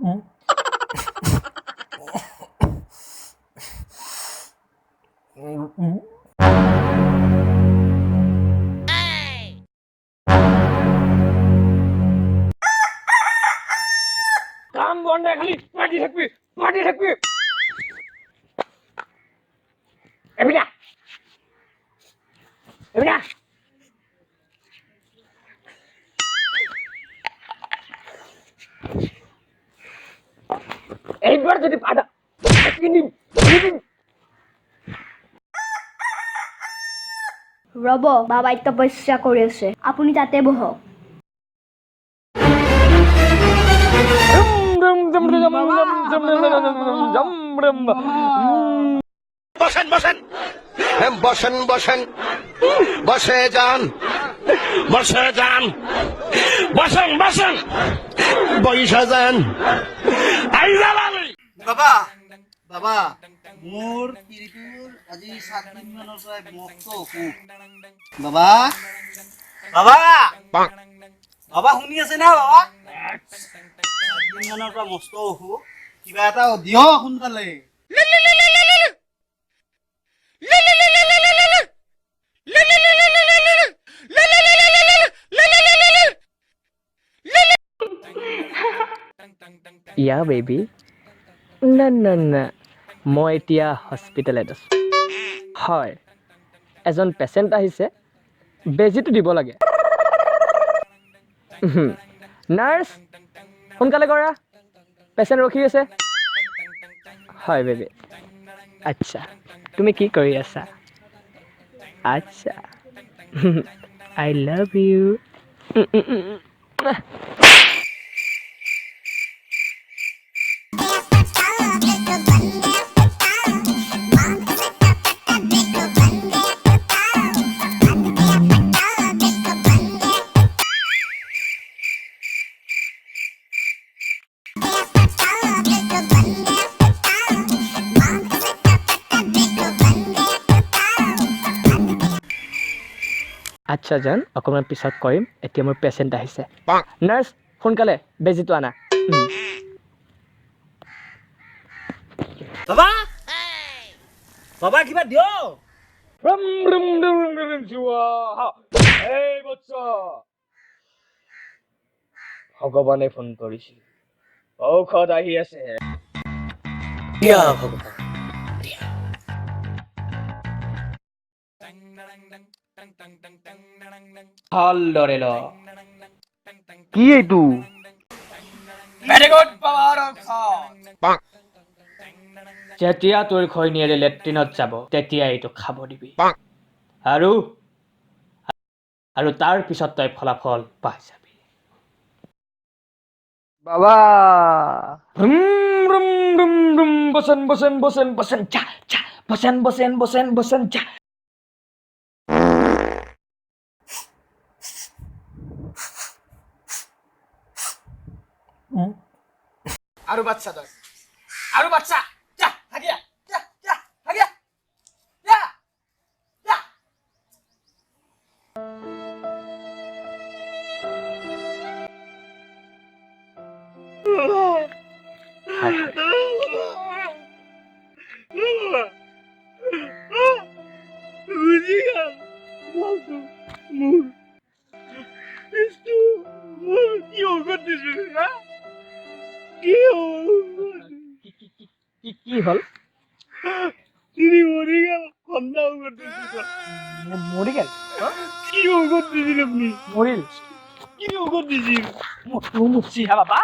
কাম বন্ধ খালি পাৰ্টি থাকবি এবিনা এইবাৰ যদি পাটা ৰব বাবাই তপস্যা কৰি আছে আপুনি তাতে বহক বসেন বসে যান বসে যান আই জালালি বাবা মোৰ পিৰিটোৰ আজি 7 দিন মানৰ পৰা মস্ত অসুখ বাবা শুনি আছে না বাবা 7 দিন মানৰ পৰা মস্ত অসুখ কিবা এটা দিও সোনকালে Yeah, baby. না মই এতিয়া হস্পিটেলত আছো হয় এজন পেশেন্ট আহিছে বেজিটো দিব লাগে নার্স সোনকালে কৰা পেশেন্ট ৰখি আছে হয় বেবি আচ্ছা তুমি কি কৰি আছা আচ্ছা I love you আচ্ছা জান অকমান পিছত কৰিম এতিয়া মোৰ পেশেন্ট আহিছে নাৰ্স সোনকালে বেজিটো আনা বাবা কিবা দিও এই বচ্চা ভগৱানে ফোন কৰিছিল ঔষধ আহি আছে দিয়া ভগৱান ভালদৰে ল কি এইটো পেটিকোট বাবাৰ যেতিয়া তোৰ খৈনীয়েৰে লেট্ৰিনত যাব তেতিয়া এইটো খাব দিবি আৰু তাৰ পিছত তই ফলাফল পাই যাবি বাবা বসন যা বসন যা আৰু বাচ্চা যা হাগিয়া কি হল তিনি মৰি গেল কন্যা মৰি গেল কি ঔষধ দিছিল আপনি মৰিল কি ঔষধ দিছিল মুচি হা বাবা